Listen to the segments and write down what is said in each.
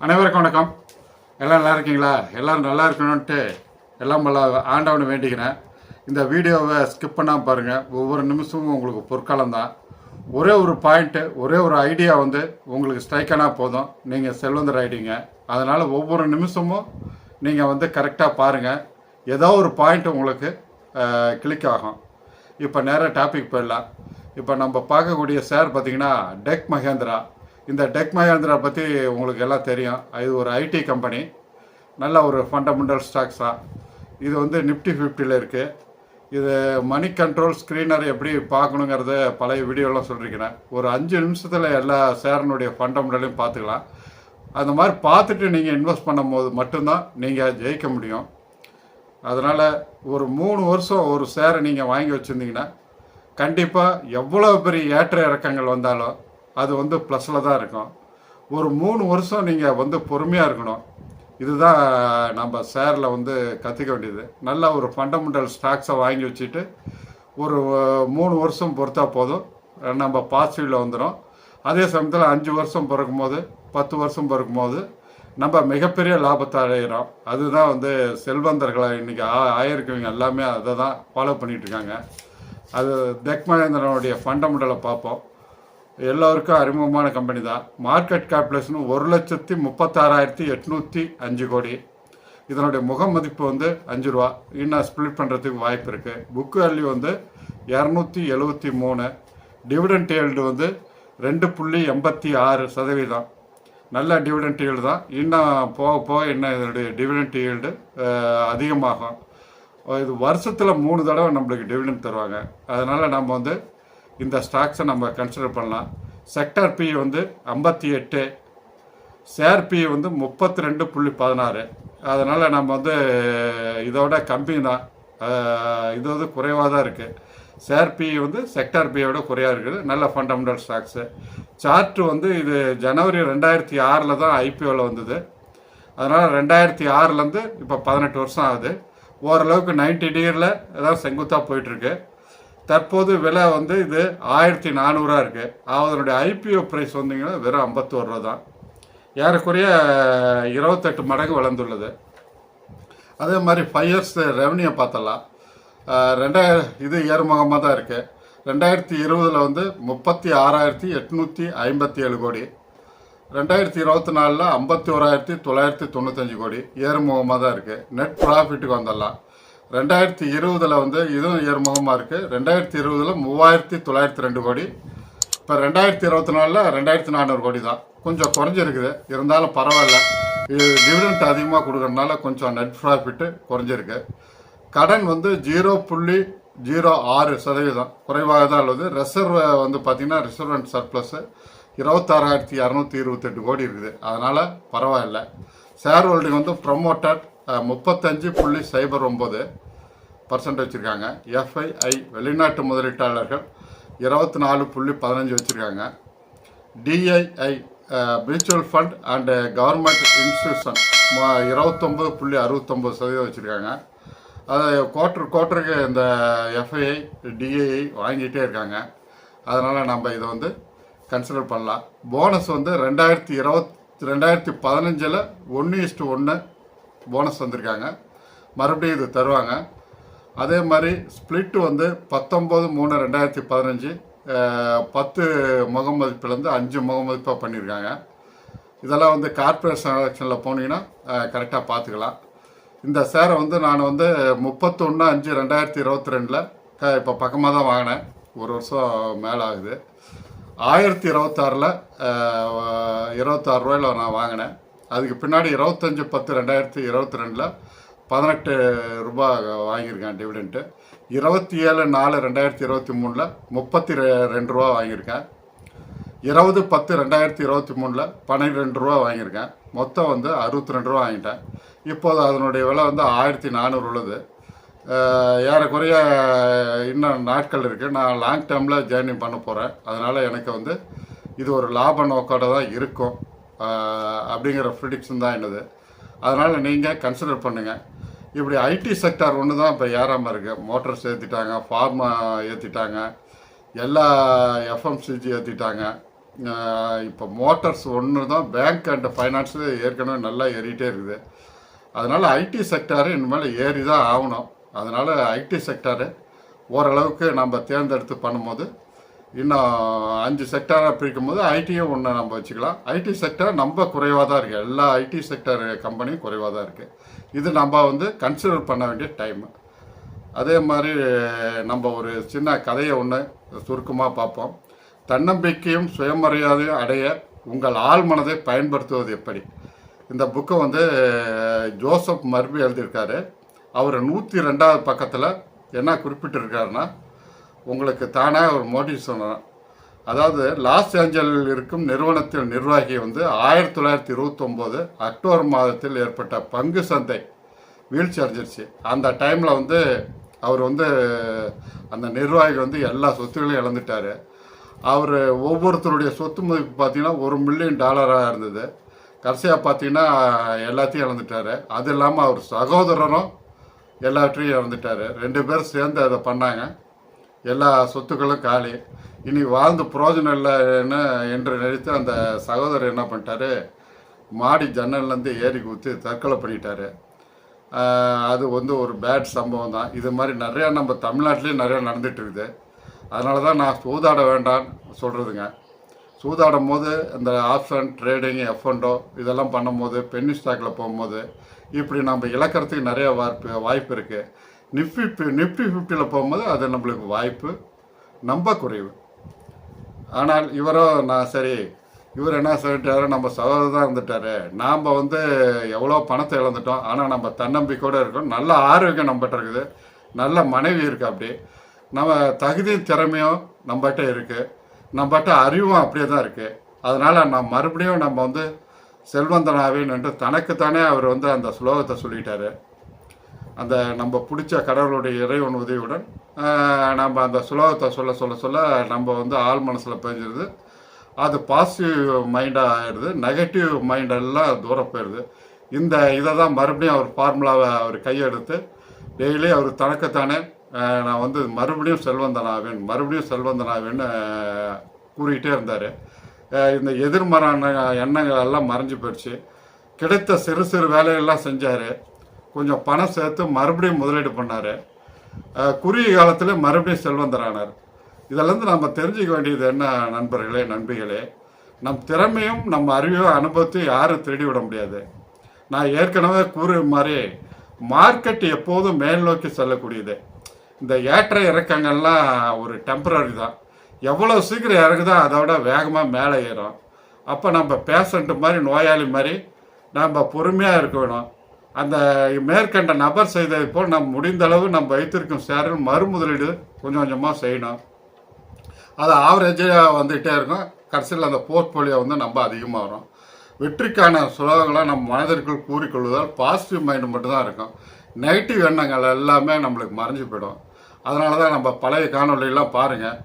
அனைவருக்கும் வணக்கம். எல்லாம் நல்லா இருக்கீங்களா? எல்லோரும் நல்லா இருக்கணும்ன்ட்டு எல்லாம் ஆண்டவனை வேண்டிக்கிறேன். இந்த வீடியோவை ஸ்கிப் பண்ணாமல் பாருங்கள். ஒவ்வொரு நிமிஷமும் உங்களுக்கு பொற்காலம் தான். ஒரே ஒரு பாயிண்ட்டு, ஒரே ஒரு ஐடியா உங்களுக்கு ஸ்ட்ரைக் ஆனால் போதும், நீங்கள் செல்வந்தர் ஆகிட்டீங்க. அதனால் ஒவ்வொரு நிமிஷமும் நீங்கள் கரெக்டாக பாருங்கள். ஏதோ ஒரு பாயிண்ட் உங்களுக்கு கிளிக் ஆகும். இப்போ நேராக டாபிக் போயிடலாம். இப்போ நம்ம பார்க்கக்கூடிய ஷேர் பார்த்திங்கன்னா டெக் மஹேந்திரா. இந்த டெக் மஹேந்திரா பற்றி உங்களுக்கு எல்லாம் தெரியும். இது ஒரு ஐடி கம்பெனி, நல்ல ஒரு ஃபண்டமெண்டல் ஸ்டாக்ஸ் தான். இது நிஃப்டி 50ல் இருக்குது. இது மணி கண்ட்ரோல் ஸ்க்ரீனர் எப்படி பார்க்கணுங்கிறத பழைய வீடியோலாம் சொல்லியிருக்கிறேன். ஒரு 5 நிமிஷத்தில் எல்லா ஷேரினுடைய ஃபண்டமெண்டலையும் பார்த்துக்கலாம். அந்த மாதிரி பார்த்துட்டு நீங்கள் இன்வெஸ்ட் பண்ணும் போது மட்டும்தான் நீங்கள் ஜெயிக்க முடியும். அதனால் ஒரு 3 வருஷம் ஒரு ஷேரை நீங்கள் வாங்கி வச்சுருந்தீங்கன்னா கண்டிப்பாக எவ்வளோ பெரிய ஏற்ற இறக்கங்கள் வந்தாலும் அது ப்ளஸில் தான் இருக்கும். ஒரு 3 வருஷம் நீங்கள் பொறுமையாக இருக்கணும். இதுதான் நம்ம ஷேரில் கற்றுக்க வேண்டியது. நல்ல ஒரு ஃபண்டமெண்டல் ஸ்டாக்ஸை வாங்கி வச்சுட்டு ஒரு 3 வருஷம் பொறுத்தா போதும், நம்ம பாசிட்டிவில் வந்துடும். அதே சமயத்தில் 5 வருஷம் பிறக்கும்போது, 10 வருஷம் பிறக்கும்போது நம்ம மிகப்பெரிய லாபத்தை அடைகிறோம். அதுதான் செல்வந்தர்களை இன்றைக்கி ஆயிருக்கவங்க எல்லாமே அதை தான் ஃபாலோ பண்ணிகிட்ருக்காங்க. அது டெக் மஹேந்திரனுடைய ஃபண்டமெண்டலை பார்ப்போம். எல்லோருக்கும் அறிமுகமான கம்பெனி தான். மார்க்கெட் கேபிடலேஷன் 1,36,805 கோடி. இதனுடைய முக மதிப்பு 5 ரூபா. இன்னும் ஸ்பிளிட் பண்ணுறதுக்கு வாய்ப்பு இருக்குது. Book value 273. Dividend yield 2.86%. நல்ல டிவிடெண்ட் ஈல்டு தான். இன்னும் போக போக இன்னும் இதனுடைய டிவிடெண்ட் ஈல்டு அதிகமாகும். இது வருஷத்தில் 3 தடவை நம்மளுக்கு டிவிடெண்ட் தருவாங்க. அதனால் நம்ம இந்த ஸ்டாக்ஸை நம்ம கன்சிடர் பண்ணலாம். Sector P 58, share P 32.16. அதனால் நம்ம இதோட கம்மி தான். இது குறைவாக தான் இருக்குது. ஷேர் பி செக்டார் பியோட குறையாக இருக்குது. நல்ல ஃபண்டமெண்டல் ஸ்டாக்ஸு. சார்ட்டு இது ஜனவரி 2006 தான் ஐபிஓவில் வந்தது. அதனால் 2006லேருந்து இப்போ 18 வருஷம் ஆகுது. ஓரளவுக்கு 90 டிகிரியில் ஏதாவது செங்குத்தாக போயிட்டுருக்கு. தற்போது விலை இது 1400 இருக்குது. அதனுடைய ஐபிஓ ப்ரைஸ் வெறும் 51 ரூபா தான். ஏறக்குறைய 28 மடங்கு வளர்ந்துள்ளது. அதே மாதிரி 5 இயர்ஸ் ரெவன்யூ பார்த்தலாம். இது ஏறுமுகமாக தான் இருக்குது. 2020 36,857 கோடி. 2024 51,995 கோடி. ஏறுமுகமாக தான் இருக்குது. நெட் ப்ராஃபிட்டுக்கு வந்துடலாம். 2020 இதுவும் ஏறுமுகமாக இருக்குது. 2020 3,902 கோடி. இப்போ 2024 2,400 கோடி தான். கொஞ்சம் குறைஞ்சிருக்குது. இருந்தாலும் பரவாயில்ல. இது டிவிடெண்ட் அதிகமாக கொடுக்கறதுனால கொஞ்சம் நெட் ப்ராஃபிட்டு குறைஞ்சிருக்கு. கடன் 0.06% குறைவாக தான் உள்ளது. ரிசர்வ் பார்த்திங்கன்னா ரிசர்வ் அண்ட் சர்ப்ளஸ் 26,228 கோடி இருக்குது. அதனால் பரவாயில்ல. ஷேர் ஹோல்டிங் ப்ரொமோட்டர் 35.09% வச்சுருக்காங்க. எஃப்ஐஐ வெளிநாட்டு முதலீட்டாளர்கள் 24.15 வச்சுருக்காங்க. DII mutual fund and government institution 29.69% வச்சுருக்காங்க. அதை குவார்ட்டருக்கு இந்த எஃப்ஐஐ டிஐஐ வாங்கிட்டே இருக்காங்க. அதனால் நம்ம இதை கன்சிடர் பண்ணலாம். போனஸ் 2015 1:1 போனஸ் வந்திருக்காங்க. மறுபடியும் இது தருவாங்க. அதே மாதிரி ஸ்பிளிட்டு 19/3/2015 10 முகமதிப்புலேருந்து 5 முகமதிப்பாக பண்ணியிருக்காங்க. இதெல்லாம் கார்பரேஷன் எலெக்ஷனில் போனீங்கன்னா கரெக்டாக பார்த்துக்கலாம். இந்த ஷேரை நான் 31/5/2022 இப்போ பக்கமாக தான் வாங்கினேன். ஒரு வருஷம் மேலே ஆகுது. 1026 26 ரூபாயில் நான் வாங்கினேன். அதுக்கு பின்னாடி 25/10/2022 18 ரூபா வாங்கியிருக்கேன் டிவிடெண்ட்டு. 27/4/2023 32 ரூபா வாங்கியிருக்கேன். 20/10/2023 12 ரூபா வாங்கியிருக்கேன். மொத்தம் 62 ரூபா வாங்கிட்டேன். இப்போது அதனுடைய விலை 1400 உள்ளது. ஏறக்குறைய இன்னும் நாட்கள் இருக்குது. நான் லாங் டேர்மில் ஜேர்னி பண்ண போகிறேன். அதனால் எனக்கு இது ஒரு லாப நோக்கோட தான் இருக்கும் அப்படிங்கிற ப்ரிடிக்ஷன் தான் என்னது. அதனால் நீங்கள் கன்சிடர் பண்ணுங்கள். இப்படி ஐடி செக்டார் ஒன்று தான் இப்போ ஏறாமல் இருக்குது. மோட்டர்ஸ் ஏற்றிட்டாங்க, ஃபார்மா ஏற்றிட்டாங்க, எல்லா எஃப்எம்சிஜி ஏற்றிட்டாங்க. இப்போ மோட்டார்ஸ் ஒன்று தான், பேங்க் அண்ட் ஃபைனான்ஸு ஏற்கனவே நல்லா ஏறிட்டே இருக்குது. அதனால் ஐடி செக்டாரு இனிமேல் ஏறி தான் ஆகணும். அதனால் ஐடி செக்டாரு ஓரளவுக்கு நம்ம தேர்ந்தெடுத்து பண்ணும்போது இன்னும் 5 செக்டாராக பிரிக்கும் போது ஐடியும் ஒன்று நம்ம வச்சுக்கலாம். ஐடி செக்டார் நம்ம குறைவாக தான் இருக்குது, எல்லா ஐடி செக்டார் கம்பெனியும் குறைவாக தான் இருக்குது. இது நம்ம வந்து கன்சிடர் பண்ண வேண்டிய டைமு. அதே மாதிரி நம்ம ஒரு சின்ன கதையை ஒன்று சுருக்கமாக பார்ப்போம். தன்னம்பிக்கையும் சுயமரியாதையும் அடைய உங்கள் ஆழ்மனதை பயன்படுத்துவது எப்படி. இந்த புக்கை வந்து ஜோசப் மர்பி எழுதியிருக்காரு. அவர் 102வது பக்கத்தில் என்ன குறிப்பிட்டிருக்காருன்னா, உங்களுக்கு தானாக ஒரு மோட்டிவ் சொன்னேன். அதாவது லாஸ் ஏஞ்சலில் இருக்கும் நிறுவனத்தின் நிர்வாகி வந்து 1929 அக்டோபர் மாதத்தில் ஏற்பட்ட பங்கு சந்தை வீழ்ச்சி அடைஞ்சிருச்சு. அந்த டைமில் வந்து அவர் வந்து அந்த நிர்வாகி வந்து எல்லா சொத்துக்களையும் இழந்துட்டார். அவர் ஒவ்வொருத்தருடைய சொத்து மதிப்பு பார்த்தீங்கன்னா $1 மில்லியன் இருந்தது. கடைசியாக பார்த்தீங்கன்னா எல்லாத்தையும் இழந்துட்டார். அது இல்லாமல் அவர் சகோதரரும் எல்லாவற்றையும் இழந்துட்டார். 2 பேரும் சேர்ந்து அதை பண்ணாங்க. எல்லா சொத்துக்களும் காலி. இனி வாழ்ந்து புரோஜனம் இல்லைன்னு என்று நினைத்து அந்த சகோதரர் என்ன பண்ணிட்டாரு, மாடி ஜன்னல்லேருந்து ஏறி குத்தி தற்கொலை பண்ணிட்டாரு. அது வந்து ஒரு பேட் சம்பவம் தான். இது மாதிரி நிறையா நம்ம தமிழ்நாட்டிலேயும் நிறையா நடந்துகிட்டு இருக்குது. அதனால தான் நான் சூதாட வேண்டான்னு சொல்கிறதுங்க. சூதாடும் போது இந்த ஆப்ஷன் ட்ரேடிங் எஃப்என்டோ இதெல்லாம் பண்ணும்போது பென்னி ஸ்டாக்கில் போகும்போது இப்படி நம்ம இழக்கிறதுக்கு நிறைய வாய்ப்பு இருக்குது. நிஃப்டி 50ல் போகும்போது அது நம்மளுக்கு வாய்ப்பு ரொம்ப குறைவு. ஆனால் இவரோ இவர் என்ன சொல்லிட்டாரு, நம்ம சகோதரர் தான் இருந்துட்டாரு, நாம் வந்து எவ்வளோ பணத்தை இழந்துட்டோம், ஆனால் நம்ம தன்னம்பிக்கையோடு இருக்கோம், நல்ல ஆரோக்கியம் நம்மகிட்ட இருக்குது, நல்ல மனைவி இருக்குது, அப்படி நம்ம தகுதியும் திறமையும் நம்மகிட்ட இருக்குது, நம்மகிட்ட அறிவும் அப்படியே தான் இருக்குது. அதனால் மறுபடியும் நம்ம வந்து செல்வந்தனாவேன் என்று தனக்குத்தானே அவர் வந்து அந்த ஸ்லோகத்தை சொல்லிட்டாரு. அந்த நம்ம பிடிச்ச கடவுளுடைய இறைவன் உதவியுடன் நம்ம அந்த சுலோகத்தை சொல்ல நம்ம வந்து ஆள் மனசில் பதிஞ்சிருது. அது பாசிட்டிவ் மைண்டாக ஆயிடுது, நெகட்டிவ் மைண்டெல்லாம் தூரம் போயிடுது. இதை தான் மறுபடியும் அவர் ஃபார்முலாவை அவர் கையெடுத்து டெய்லி அவர் தனக்குத்தானே நான் வந்து மறுபடியும் செல்வந்தனாவேன்னு கூறிக்கிட்டே இருந்தார். இந்த எதிர்மறையான எண்ணங்கள் எல்லாம் மறைஞ்சு போயிடுச்சு. கிடைத்த சிறு சிறு வேலையெல்லாம் செஞ்சார். கொஞ்சம் பணம் சேர்த்து மறுபடியும் முதலீடு பண்ணார். குறுகிய காலத்தில் மறுபடியும் செல்வந்தரானார். இதிலேருந்து நம்ம தெரிஞ்சுக்க வேண்டியது என்ன நண்பர்களே, நண்பிகளே, நம் திறமையும் நம்ம அறிவையும் அனுபவத்தையும் யாரும் திருடி விட முடியாது. நான் ஏற்கனவே கூறிய மாதிரி மார்க்கெட் எப்போதும் மேல் நோக்கி செல்லக்கூடியது. இந்த ஏற்ற இறக்கங்கள்லாம் ஒரு டெம்பரரி தான். எவ்வளோ சீக்கிரம் இறங்குதோ அதோட வேகமாக மேலே ஏறும். அப்போ நம்ம பேஷண்ட்டு மாதிரி நோயாளி மாதிரி நம்ம பொறுமையாக இருக்க வேணும். அந்த மேற்கண்ட நபர் செய்ததை போல் நம்ம முடிந்த அளவு நம்ம வைத்திருக்கும் ஷேரில் மறுமுதலீடு கொஞ்சம் கொஞ்சமாக செய்யணும். அது ஆவரேஜாக வந்துகிட்டே இருக்கும். கடைசியில் அந்த போர்ட்ஃபோலியோ வந்து நம்ம அதிகமாக வரும். வெற்றிக்கான சுலோகங்களை நம்ம மனதிற்குள் கூறிக்கொள்வதால் பாசிட்டிவ் மைண்டு மட்டும்தான் இருக்கும். நெகட்டிவ் எண்ணங்கள் எல்லாமே நம்மளுக்கு மறைஞ்சு போயிடும். அதனால தான் நம்ம பழைய காணொலியெல்லாம் பாருங்கள்,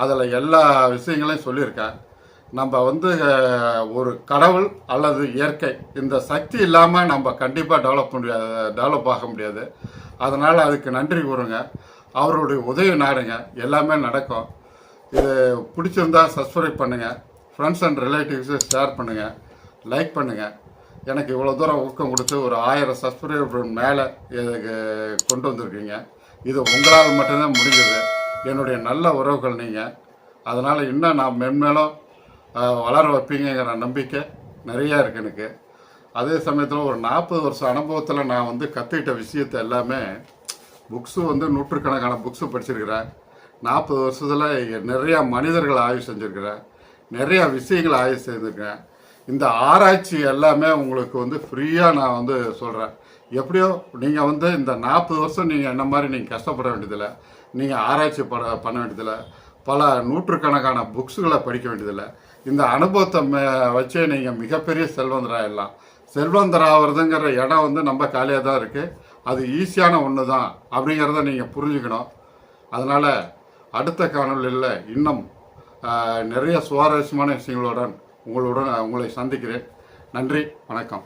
அதில் எல்லா விஷயங்களையும் சொல்லியிருக்கேன். நம்ம வந்து ஒரு கடவுள் அல்லது இயற்கை இந்த சக்தி இல்லாமல் நம்ம கண்டிப்பாக டெவலப் ஆக முடியாது. அதனால் அதுக்கு நன்றி கூறுங்க, அவருடைய உதவி நாடுங்க, எல்லாமே நடக்கும். இது பிடிச்சிருந்தா சப்ஸ்கிரைப் பண்ணுங்கள், ஃப்ரெண்ட்ஸ் அண்ட் ரிலேட்டிவ்ஸு ஷேர் பண்ணுங்கள், லைக் பண்ணுங்கள். எனக்கு இவ்வளோ தூரம் ஊக்கம் கொடுத்து ஒரு 1000 சப்ஸ்கிரைபர் மேலே இதுக்கு கொண்டு வந்திருக்கீங்க. இது உங்களால் மட்டும்தான் முடிஞ்சது. என்னுடைய நல்ல உறவுகள் நீங்கள். அதனால் இன்னும் நான் மென்மேலும் வளர வைப்பீங்கிற நம்பிக்கை நிறையா இருக்குது எனக்கு. அதே சமயத்தில் ஒரு 40 வருஷம் அனுபவத்தில் நான் வந்து கற்றுக்கிட்ட விஷயத்தை எல்லாமே புக்ஸு வந்து நூற்றுக்கணக்கான புக்ஸு படிச்சிருக்கிறேன். 40 வருஷத்தில் நிறையா மனிதர்கள் ஆய்வு செஞ்சுருக்கிறேன், நிறையா விஷயங்களை ஆய்வு செய்திருக்கிறேன். இந்த ஆராய்ச்சி எல்லாமே உங்களுக்கு வந்து ஃப்ரீயாக நான் வந்து சொல்கிறேன். எப்படியோ நீங்கள் வந்து இந்த 40 வருஷம் நீங்கள் என்ன மாதிரி நீங்கள் கஷ்டப்பட வேண்டியதில்லை, நீங்கள் ஆராய்ச்சி பண்ண வேண்டியதில்லை, பல நூற்றுக்கணக்கான புக்ஸுகளை படிக்க வேண்டியதில்லை. இந்த அனுபவத்தை வச்சே நீங்கள் மிகப்பெரிய செல்வந்தராகிடலாம். செல்வந்தராகிறதுங்கிற இடம் வந்து நம்ம காலியாக தான் இருக்குது. அது ஈஸியான ஒன்று தான் அப்படிங்கிறத நீங்கள் புரிஞ்சுக்கணும். அதனால் அடுத்த காணொலியில் இன்னும் நிறைய சுவாரஸ்யமான விஷயங்களுடன் உங்களை சந்திக்கிறேன். நன்றி, வணக்கம்.